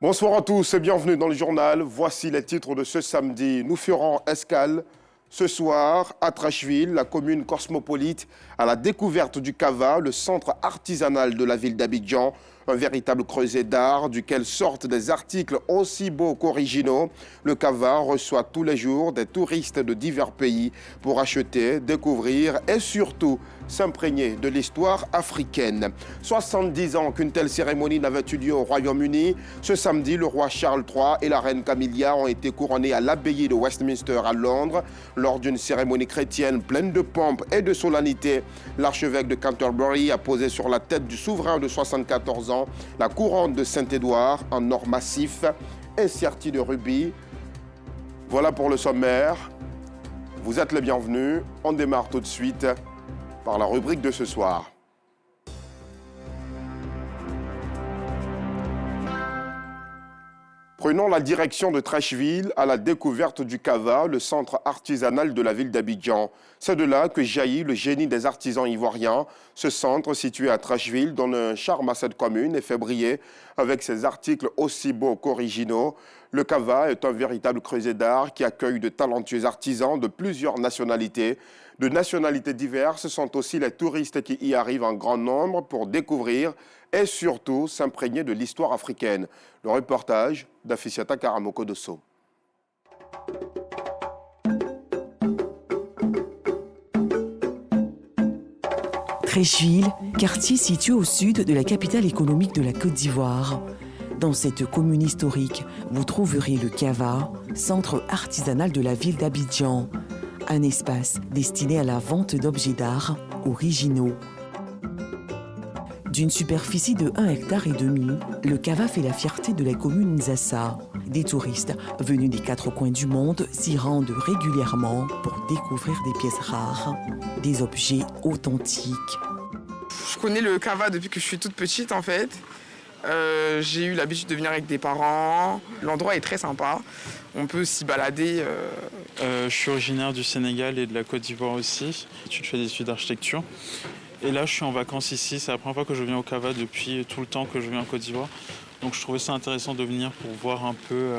Bonsoir à tous et bienvenue dans le journal. Voici les titres de ce samedi. Nous ferons escale ce soir à Trashville, la commune cosmopolite, à la découverte du Cava, le centre artisanal de la ville d'Abidjan. Un véritable creuset d'art duquel sortent des articles aussi beaux qu'originaux. Le Cava reçoit tous les jours des touristes de divers pays pour acheter, découvrir et surtout s'imprégner de l'histoire africaine. 70 ans qu'une telle cérémonie n'avait eu lieu au Royaume-Uni. Ce samedi, le roi Charles III et la reine Camilla ont été couronnés à l'abbaye de Westminster à Londres. Lors d'une cérémonie chrétienne pleine de pompe et de solennité, l'archevêque de Canterbury a posé sur la tête du souverain de 74 ans la couronne de Saint-Édouard en or massif et sertie de rubis. Voilà pour le sommaire. Vous êtes les bienvenus. On démarre tout de suite par la rubrique de ce soir. Prenons la direction de Trashville à la découverte du Cava, le centre artisanal de la ville d'Abidjan. C'est de là que jaillit le génie des artisans ivoiriens. Ce centre, situé à Trashville, donne un charme à cette commune et fait briller avec ses articles aussi beaux qu'originaux. Le Cava est un véritable creuset d'art qui accueille de talentueux artisans de plusieurs nationalités. De nationalités diverses sont aussi les touristes qui y arrivent en grand nombre pour découvrir et surtout s'imprégner de l'histoire africaine. Le reportage d'Afficiata Karamoko Dosso. Trashville, quartier situé au sud de la capitale économique de la Côte d'Ivoire. Dans cette commune historique, vous trouverez le Cava, centre artisanal de la ville d'Abidjan. Un espace destiné à la vente d'objets d'art originaux. D'une superficie de 1,5 hectare, le Cava fait la fierté de la commune Nzassa. Des touristes venus des 4 coins du monde s'y rendent régulièrement pour découvrir des pièces rares, des objets authentiques. Je connais le Cava depuis que je suis toute petite en fait. J'ai eu l'habitude de venir avec des parents. L'endroit est très sympa. On peut s'y balader. Je suis originaire du Sénégal et de la Côte d'Ivoire aussi. Je fais des études d'architecture. Et là, je suis en vacances ici. C'est la première fois que je viens au Cava depuis tout le temps que je viens en Côte d'Ivoire. Donc je trouvais ça intéressant de venir pour voir un peu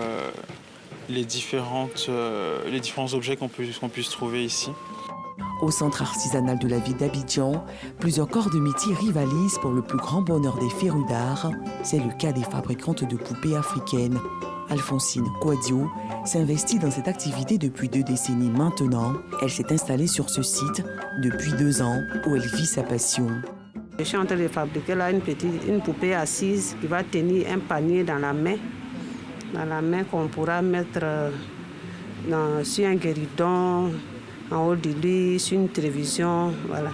les différents objets qu'on puisse trouver ici. Au centre artisanal de la ville d'Abidjan, plusieurs corps de métier rivalisent pour le plus grand bonheur des férus d'art. C'est le cas des fabricantes de poupées africaines. Alphonsine Kouadio s'investit dans cette activité depuis 2 décennies maintenant. Elle s'est installée sur ce site depuis 2 ans où elle vit sa passion. Je suis en train de fabriquer là une poupée assise qui va tenir un panier dans la main qu'on pourra mettre sur un guéridon, en haut du lit, sur une télévision, voilà.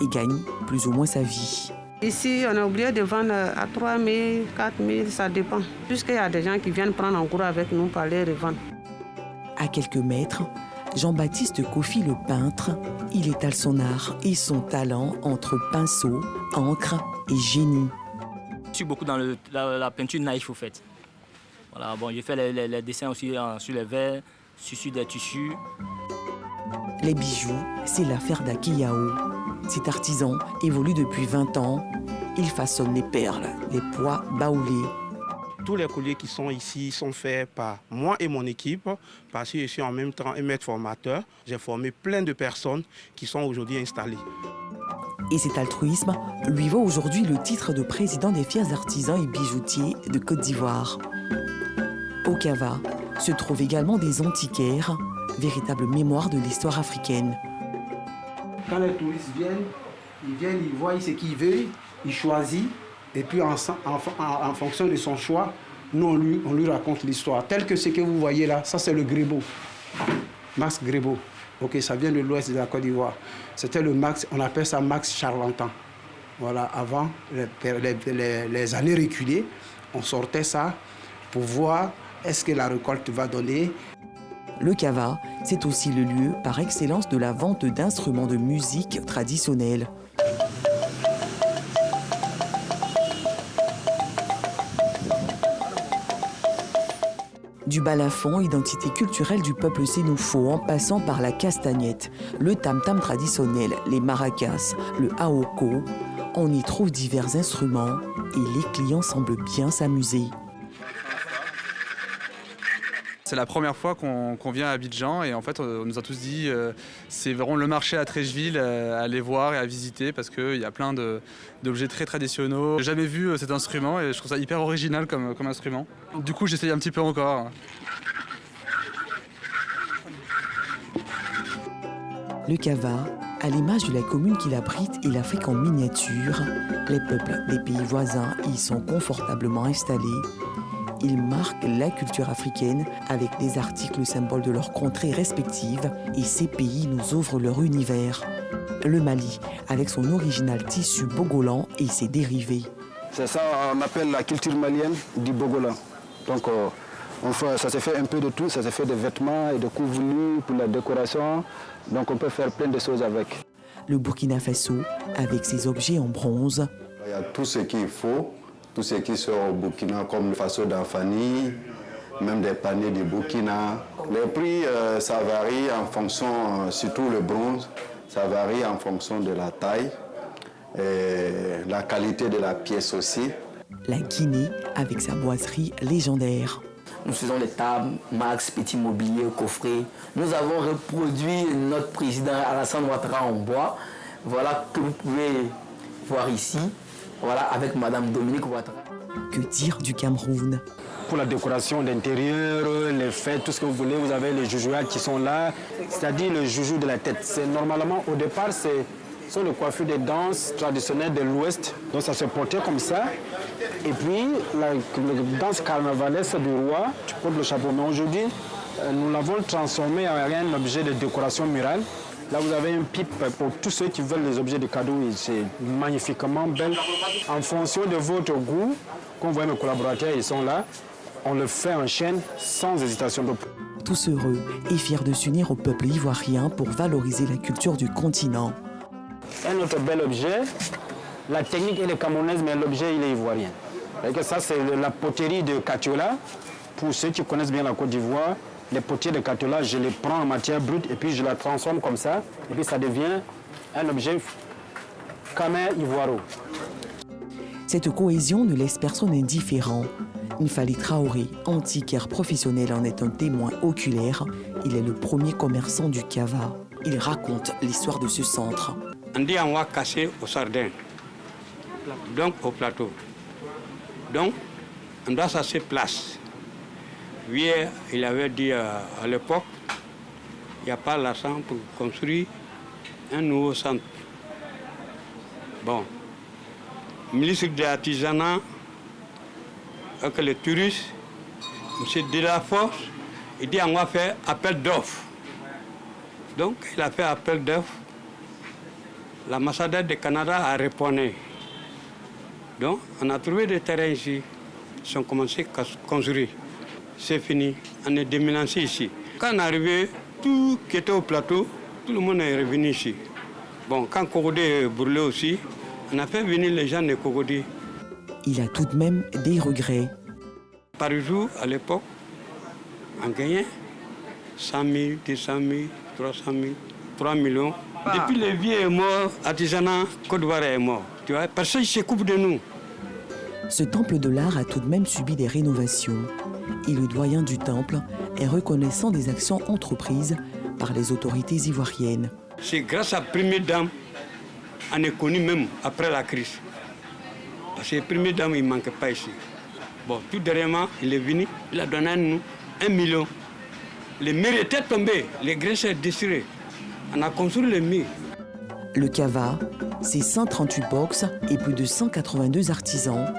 Et gagne plus ou moins sa vie. Ici, on a oublié de vendre à 3 000, 4 000, ça dépend. Puisqu'il y a des gens qui viennent prendre en cours avec nous pour les revendre. À quelques mètres, Jean-Baptiste Kofi, le peintre, il étale son art et son talent entre pinceau, encre et génie. Je suis beaucoup dans la peinture naïve, au fait. Voilà, bon, je fais les dessins aussi sur les verres, sur des tissus. Les bijoux, c'est l'affaire d'Akiyao. Cet artisan évolue depuis 20 ans. Il façonne les perles, les pois baoulés. Tous les colliers qui sont ici sont faits par moi et mon équipe, parce que je suis en même temps un maître formateur. J'ai formé plein de personnes qui sont aujourd'hui installées. Et cet altruisme lui vaut aujourd'hui le titre de président des fiers artisans et bijoutiers de Côte d'Ivoire. Au Cava se trouvent également des antiquaires, véritable mémoire de l'histoire africaine. Quand les touristes viennent, ils voient ce qu'ils veulent, ils choisissent, et puis en fonction de son choix, nous on lui raconte l'histoire. Tel que ce que vous voyez là, ça c'est le Grébeau, Max Grébeau. Ok, ça vient de l'ouest de la Côte d'Ivoire. C'était le Max, on appelle ça Max Charlantan. Voilà, avant les années reculées, on sortait ça pour voir est-ce que la récolte va donner. Le Cava, c'est aussi le lieu par excellence de la vente d'instruments de musique traditionnels. Du balafon, identité culturelle du peuple sénoufo, en passant par la castagnette, le tam-tam traditionnel, les maracas, le haoko, on y trouve divers instruments et les clients semblent bien s'amuser. C'est la première fois qu'on vient à Abidjan et en fait on nous a tous dit c'est vraiment le marché à Treichville à aller voir et à visiter parce qu'il y a plein d'objets très traditionnels. J'ai jamais vu cet instrument et je trouve ça hyper original comme instrument. Du coup j'essaye un petit peu encore. Le Kava, à l'image de la commune qu'il abrite et l'Afrique en miniature, les peuples des pays voisins y sont confortablement installés. Ils marquent la culture africaine avec des articles symboles de leurs contrées respectives et ces pays nous ouvrent leur univers. Le Mali, avec son original tissu bogolan et ses dérivés. C'est ça on appelle la culture malienne du bogolan. Donc ça se fait un peu de tout, ça se fait des vêtements et des couvertures pour la décoration. Donc on peut faire plein de choses avec. Le Burkina Faso, avec ses objets en bronze. Il y a tout ce qu'il faut. Tout ce qui sort au Burkina, comme le faso d'Anfani, même des paniers du Burkina. Les prix, ça varie en fonction, surtout le bronze, ça varie en fonction de la taille et la qualité de la pièce aussi. La Guinée, avec sa boiserie légendaire. Nous faisons les tables, max, petit mobilier, coffret. Nous avons reproduit notre président Alassane Ouattara en bois. Voilà que vous pouvez voir ici. Voilà, avec Madame Dominique Ouattara. Que dire du Cameroun? Pour la décoration d'intérieur, les fêtes, tout ce que vous voulez, vous avez les joujouas qui sont là, c'est-à-dire le joujou de la tête. C'est normalement, au départ, ce sont les coiffures des danses traditionnelles de l'Ouest. Donc ça se portait comme ça. Et puis, la danse carnavalesque du roi, tu portes le chapeau. Mais aujourd'hui, nous l'avons transformé en un objet de décoration murale. Là, vous avez une pipe pour tous ceux qui veulent les objets de cadeaux. C'est magnifiquement belle. En fonction de votre goût, comme vous voyez mes collaborateurs, ils sont là, on le fait en chaîne sans hésitation. Tous heureux et fiers de s'unir au peuple ivoirien pour valoriser la culture du continent. Un autre bel objet, la technique elle est camerounaise, mais l'objet il est ivoirien. Et ça, c'est la poterie de Katiola. Pour ceux qui connaissent bien la Côte d'Ivoire, les potiers de Katiola, je les prends en matière brute et puis je la transforme comme ça. Et puis ça devient un objet khmer ivoiro. Cette cohésion ne laisse personne indifférent. Nfali Traoré, antiquaire professionnel, en est un témoin oculaire. Il est le premier commerçant du Kava. Il raconte l'histoire de ce centre. On dit on va casser au sardin, donc au plateau. Donc, on doit s'asseoir place. Hier, il avait dit à l'époque, il n'y a pas l'argent pour construire un nouveau centre. Bon, le ministre de l'artisanat, avec les touristes, M. Delaforce, il dit on va faire appel d'offres. Donc, il a fait appel d'offres. L'ambassadeur du Canada a répondu. Donc, on a trouvé des terrains ici. Ils ont commencé à construire. C'est fini. On est déménagé ici. Quand on est arrivé, tout qui était au plateau, tout le monde est revenu ici. Bon, quand Cocody est brûlé aussi, on a fait venir les gens de Cocody. Il a tout de même des regrets. Par jour, à l'époque, on gagnait 100 000, 200 000, 300 000, 3 millions. Depuis le vieux est mort, l'artisanat Côte d'Ivoire est mort. Tu vois, personne ne se coupe de nous. Ce temple de l'art a tout de même subi des rénovations. Et le doyen du temple est reconnaissant des actions entreprises par les autorités ivoiriennes. C'est grâce à la première dame, on est connu même après la crise. Parce que la première dame, il ne manquait pas ici. Bon, tout dernièrement, il est venu, il a donné à nous 1 million. Les murs étaient tombés, les grains étaient déchirés. On a construit les murs. Le Kava, c'est 138 box et plus de 182 artisans.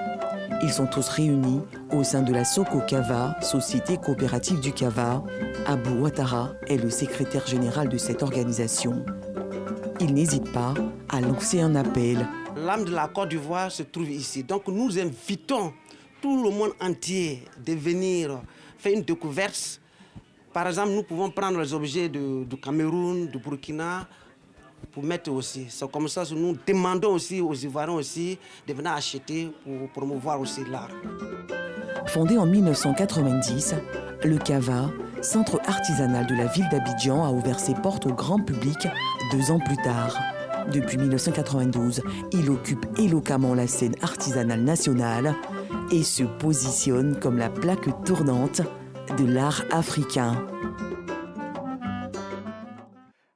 Ils sont tous réunis au sein de la Soko Kava, Société coopérative du Kava. Abou Ouattara est le secrétaire général de cette organisation. Il n'hésite pas à lancer un appel. L'âme de la Côte d'Ivoire se trouve ici. Donc nous invitons tout le monde entier de venir faire une découverte. Par exemple, nous pouvons prendre les objets du Cameroun, du Burkina, pour mettre aussi. C'est comme ça que nous demandons aussi aux Ivoiriens aussi de venir acheter pour promouvoir aussi l'art. Fondé en 1990, le Kava, centre artisanal de la ville d'Abidjan, a ouvert ses portes au grand public 2 ans plus tard. Depuis 1992, il occupe éloquemment la scène artisanale nationale et se positionne comme la plaque tournante de l'art africain.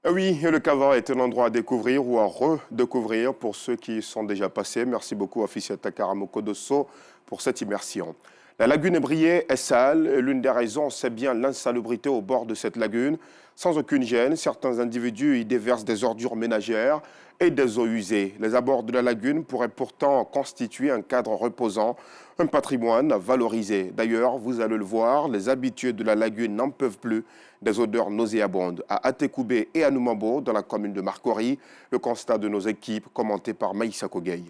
Oui, le Kava est un endroit à découvrir ou à redécouvrir pour ceux qui y sont déjà passés. Merci beaucoup, Afisiata Karamokodosso, pour cette immersion. La lagune ébriée est sale et l'une des raisons, c'est bien l'insalubrité au bord de cette lagune. Sans aucune gêne, certains individus y déversent des ordures ménagères et des eaux usées. Les abords de la lagune pourraient pourtant constituer un cadre reposant, un patrimoine à valoriser. D'ailleurs, vous allez le voir, les habitués de la lagune n'en peuvent plus des odeurs nauséabondes. À Atekoubé et à Noumambo, dans la commune de Marcory, le constat de nos équipes commenté par Maïssa Kogei.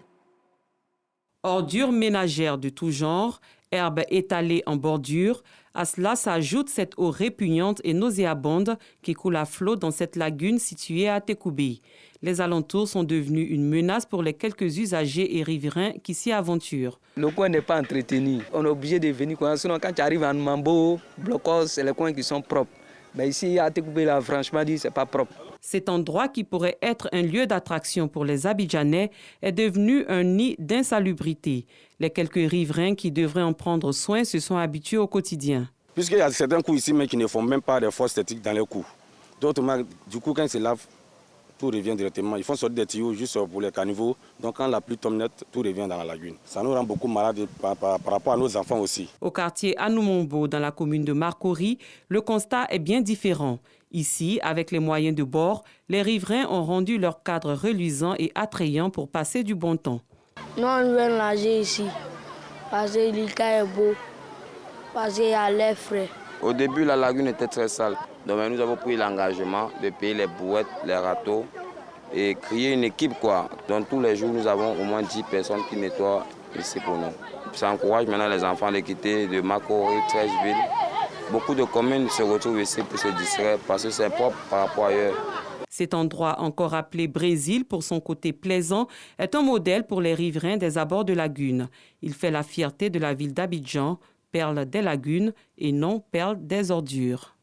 Ordures ménagères de tout genre, herbes étalées en bordure, à cela s'ajoute cette eau répugnante et nauséabonde qui coule à flot dans cette lagune située à Atekoubé. Les alentours sont devenus une menace pour les quelques usagers et riverains qui s'y aventurent. Le coin n'est pas entretenu. On est obligé de venir. Sinon, quand tu arrives à Noumambo, Blocos, c'est les coins qui sont propres. Mais ici, à Atekoubé, là, franchement dit, c'est pas propre. Cet endroit qui pourrait être un lieu d'attraction pour les Abidjanais est devenu un nid d'insalubrité. Les quelques riverains qui devraient en prendre soin se sont habitués au quotidien. Puisqu'il y a certains coups ici mais qui ne font même pas de force esthétique dans les coups. D'autres, du coup, quand ils se lavent, tout revient directement. Ils font sortir des tuyaux juste pour les caniveaux. Donc quand la pluie tombe nette, tout revient dans la lagune. Ça nous rend beaucoup malades par rapport à nos enfants aussi. Au quartier Anoumombo, dans la commune de Marcory, le constat est bien différent. Ici, avec les moyens de bord, les riverains ont rendu leur cadre reluisant et attrayant pour passer du bon temps. Nous, on vient nager ici, parce que l'Ika est beau, parce qu'il y a l'air frais. Au début, la lagune était très sale. Donc nous avons pris l'engagement de payer les bouettes, les râteaux et créer une équipe, quoi. Donc tous les jours, nous avons au moins 10 personnes qui nettoient ici pour nous. Ça encourage maintenant les enfants de quitter de Marcory, Treichville. Beaucoup de communes se retrouvent ici pour se distraire parce que c'est propre par rapport à ailleurs. Cet endroit, encore appelé Brésil pour son côté plaisant, est un modèle pour les riverains des abords de lagune. Il fait la fierté de la ville d'Abidjan, perle des lagunes et non perle des ordures.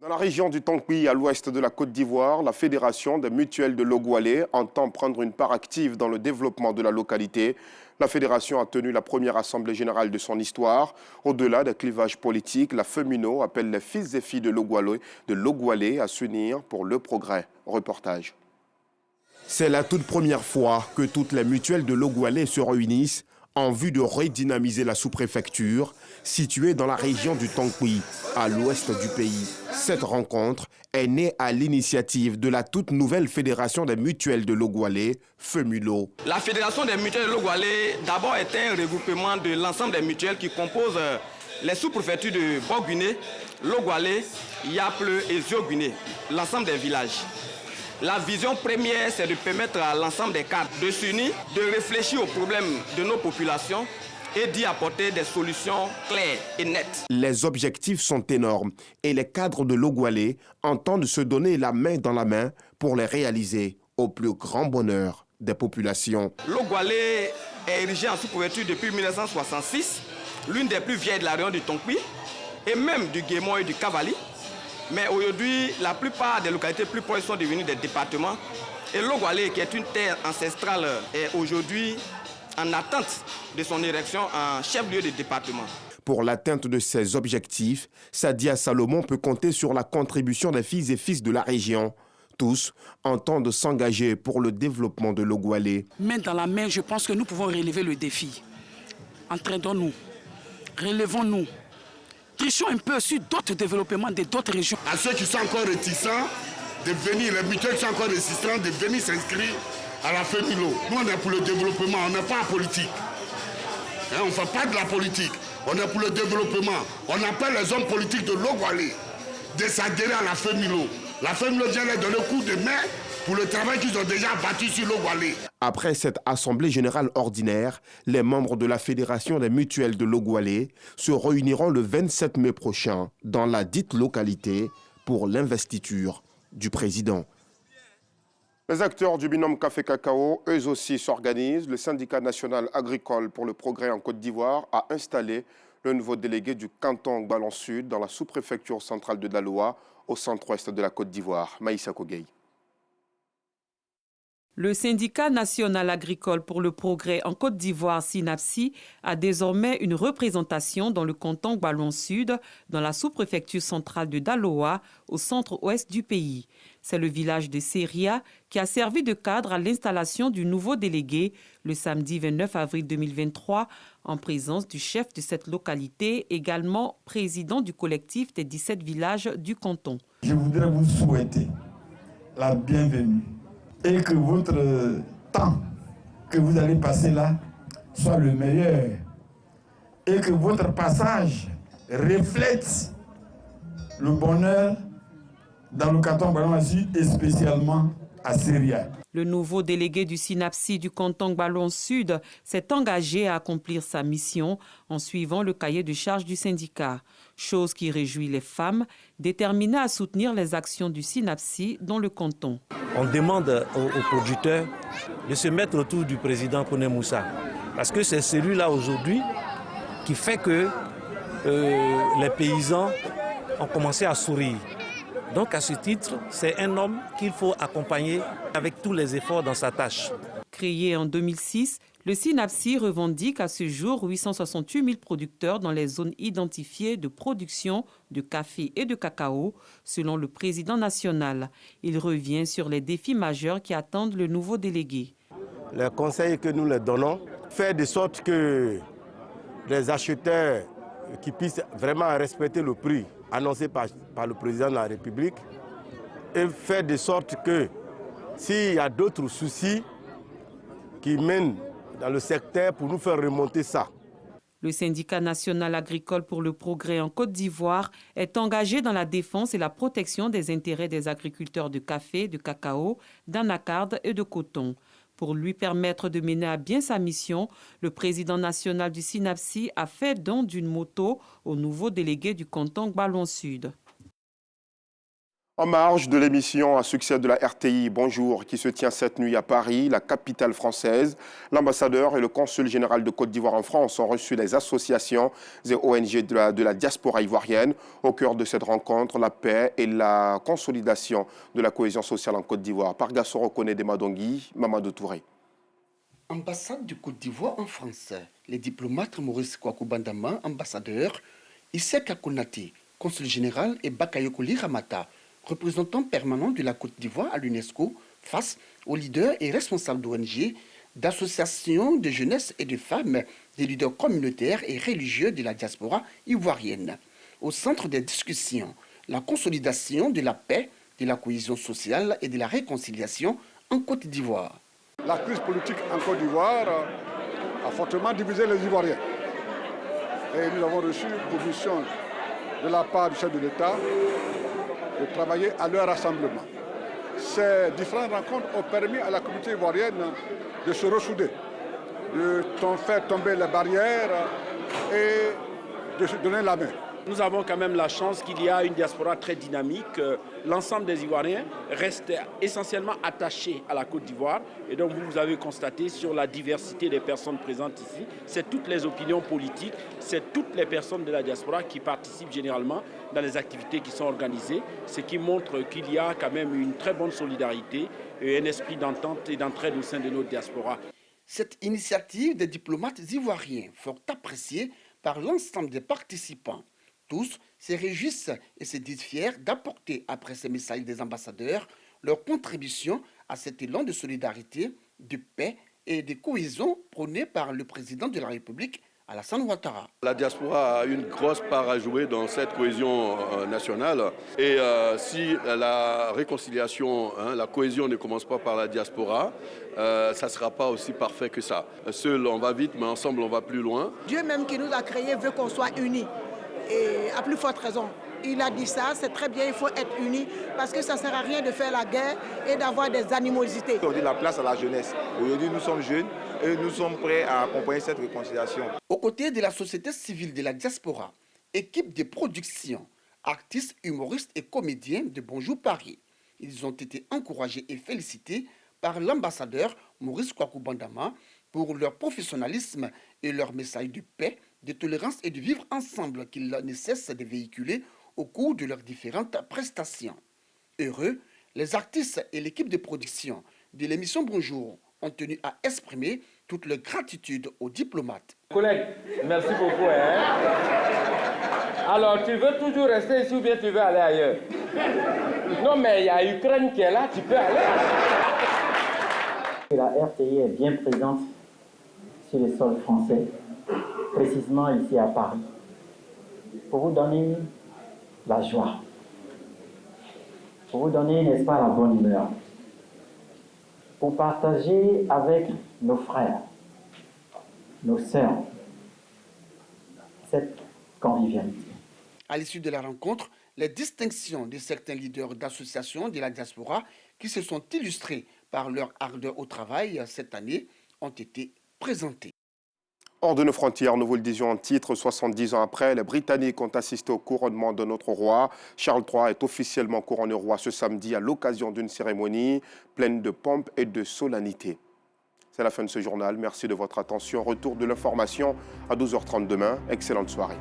Dans la région du Tonkwi, à l'ouest de la Côte d'Ivoire, la Fédération des mutuelles de Logoualé entend prendre une part active dans le développement de la localité. La Fédération a tenu la première assemblée générale de son histoire. Au-delà des clivages politiques, la FEMUNO appelle les fils et filles de Logoualé à s'unir pour le progrès. Reportage. C'est la toute première fois que toutes les mutuelles de Logoualé se réunissent en vue de redynamiser la sous-préfecture située dans la région du Tonkwi, à l'ouest du pays. Cette rencontre est née à l'initiative de la toute nouvelle Fédération des mutuelles de Logoualé, FEMULO. La Fédération des mutuelles de Logoualé, d'abord, est un regroupement de l'ensemble des mutuelles qui composent les sous-préfectures de Boguiné, Logoualé, Yaple et Zioguiné, l'ensemble des villages. La vision première, c'est de permettre à l'ensemble des cadres de s'unir, de réfléchir aux problèmes de nos populations et d'y apporter des solutions claires et nettes. Les objectifs sont énormes et les cadres de Logoualé entendent se donner la main dans la main pour les réaliser au plus grand bonheur des populations. Logoualé est érigé en sous-préfecture depuis 1966, l'une des plus vieilles de la région du Tonkwi et même du Guémon et du Cavali. Mais aujourd'hui, la plupart des localités plus proches sont devenues des départements. Et Logoualé, qui est une terre ancestrale, est aujourd'hui en attente de son érection en chef-lieu de département. Pour l'atteinte de ces objectifs, Sadia Salomon peut compter sur la contribution des filles et fils de la région. Tous entendent s'engager pour le développement de Logoualé. Main dans la main, je pense que nous pouvons relever le défi. Entraînons-nous, relevons-nous. Trichons un peu sur d'autres développements de d'autres régions. À ceux qui sont encore réticents de venir, les mutuelles qui sont encore réticents de venir s'inscrire à la FEMULO. Nous, on est pour le développement, on n'est pas politique. On ne fait pas de la politique, on est pour le développement. On appelle les hommes politiques de Logoualé de s'adhérer à la FEMULO. La FEMULO vient leur donner coup de main pour le travail qu'ils ont déjà bâti sur Logoualé. Après cette assemblée générale ordinaire, les membres de la Fédération des mutuelles de Logoualé se réuniront le 27 mai prochain dans la dite localité pour l'investiture du président. Les acteurs du binôme café-cacao, eux aussi s'organisent. Le syndicat national agricole pour le progrès en Côte d'Ivoire a installé le nouveau délégué du canton Ballon Sud dans la sous-préfecture centrale de Daloa, au centre-ouest de la Côte d'Ivoire. Maïssa Kogei. Le syndicat national agricole pour le progrès en Côte d'Ivoire, SYNAPSI, a désormais une représentation dans le canton Gbaloan Sud, dans la sous-préfecture centrale de Daloa, au centre-ouest du pays. C'est le village de Seria qui a servi de cadre à l'installation du nouveau délégué le samedi 29 avril 2023, en présence du chef de cette localité, également président du collectif des 17 villages du canton. Je voudrais vous souhaiter la bienvenue et que votre temps que vous allez passer là soit le meilleur et que votre passage reflète le bonheur dans le canton Gbaloan Sud et spécialement à Seria. Le nouveau délégué du SYNAPSI du canton Gbaloan Sud s'est engagé à accomplir sa mission en suivant le cahier de charge du syndicat, chose qui réjouit les femmes déterminées à soutenir les actions du SYNAPSI dans le canton. On demande aux producteurs de se mettre autour du président Kone Moussa, parce que c'est celui-là aujourd'hui qui fait que les paysans ont commencé à sourire. Donc à ce titre, c'est un homme qu'il faut accompagner avec tous les efforts dans sa tâche. Créé en 2006, le SYNAPSI revendique à ce jour 868 000 producteurs dans les zones identifiées de production de café et de cacao, selon le président national. Il revient sur les défis majeurs qui attendent le nouveau délégué. Les conseils que nous leur donnons, faire de sorte que les acheteurs qui puissent vraiment respecter le prix annoncé par le président de la République et faire de sorte que s'il y a d'autres soucis qui mènent dans le secteur pour nous faire remonter ça. Le syndicat national agricole pour le progrès en Côte d'Ivoire est engagé dans la défense et la protection des intérêts des agriculteurs de café, de cacao, d'anacarde et de coton. Pour lui permettre de mener à bien sa mission, le président national du SYNAPSI a fait don d'une moto au nouveau délégué du canton Gbaloan Sud. En marge de l'émission à succès de la RTI Bonjour qui se tient cette nuit à Paris, la capitale française, l'ambassadeur et le consul général de Côte d'Ivoire en France ont reçu les associations et ONG de la diaspora ivoirienne. Au cœur de cette rencontre, la paix et la consolidation de la cohésion sociale en Côte d'Ivoire. Par Gassoro Kone de Madongui, Mamadou Touré. Ambassade de Côte d'Ivoire en France, les diplomates Maurice Kwaku Bandama, ambassadeur, Isseka Konate, consul général, et Bakayoko Ramata, représentant permanent de la Côte d'Ivoire à l'UNESCO, face aux leaders et responsables d'ONG, d'associations de jeunesse et de femmes, des leaders communautaires et religieux de la diaspora ivoirienne. Au centre des discussions, la consolidation de la paix, de la cohésion sociale et de la réconciliation en Côte d'Ivoire. La crise politique en Côte d'Ivoire a fortement divisé les Ivoiriens. Et nous avons reçu une proposition de la part du chef de l'État de travailler à leur rassemblement. Ces différentes rencontres ont permis à la communauté ivoirienne de se ressouder, de faire tomber les barrières et de se donner la main. Nous avons quand même la chance qu'il y a une diaspora très dynamique. L'ensemble des Ivoiriens restent essentiellement attachés à la Côte d'Ivoire. Et donc vous avez constaté sur la diversité des personnes présentes ici, c'est toutes les opinions politiques, c'est toutes les personnes de la diaspora qui participent généralement dans les activités qui sont organisées, ce qui montre qu'il y a quand même une très bonne solidarité et un esprit d'entente et d'entraide au sein de notre diaspora. Cette initiative des diplomates ivoiriens, fort appréciée par l'ensemble des participants. Tous se réjouissent et se disent fiers d'apporter, après ces messages des ambassadeurs, leur contribution à cet élan de solidarité, de paix et de cohésion prôné par le président de la République, Alassane Ouattara. La diaspora a une grosse part à jouer dans cette cohésion nationale. Et si la réconciliation, la cohésion ne commence pas par la diaspora, ça ne sera pas aussi parfait que ça. Seul, on va vite, mais ensemble, on va plus loin. Dieu même qui nous a créés veut qu'on soit unis. Et à plus forte raison. Il a dit ça, c'est très bien, il faut être unis parce que ça ne sert à rien de faire la guerre et d'avoir des animosités. On dit la place à la jeunesse. Aujourd'hui, nous sommes jeunes et nous sommes prêts à accompagner cette réconciliation. Aux côtés de la société civile de la diaspora, équipe de production, artistes, humoristes et comédiens de Bonjour Paris, ils ont été encouragés et félicités par l'ambassadeur Maurice Kwaku Bandama pour leur professionnalisme et leur message de paix, de tolérance et de vivre ensemble qu'ils ne cessent de véhiculer au cours de leurs différentes prestations. Heureux, les artistes et l'équipe de production de l'émission Bonjour ont tenu à exprimer toute leur gratitude aux diplomates. Collègue, merci beaucoup. Alors, tu veux toujours rester ici ou bien tu veux aller ailleurs? Non, mais il y a l'Ukraine qui est là, tu peux aller. La RTI est bien présente sur le sol français, précisément ici à Paris, pour vous donner la joie, pour vous donner, n'est-ce pas, la bonne humeur, pour partager avec nos frères, nos sœurs, cette convivialité. À l'issue de la rencontre, les distinctions de certains leaders d'associations de la diaspora qui se sont illustrés par leur ardeur au travail cette année ont été présentées. Hors de nos frontières, nous vous le disions en titre, 70 ans après, les Britanniques ont assisté au couronnement de notre roi. Charles III est officiellement couronné roi ce samedi à l'occasion d'une cérémonie pleine de pompe et de solennité. C'est la fin de ce journal. Merci de votre attention. Retour de l'information à 12h30 demain. Excellente soirée.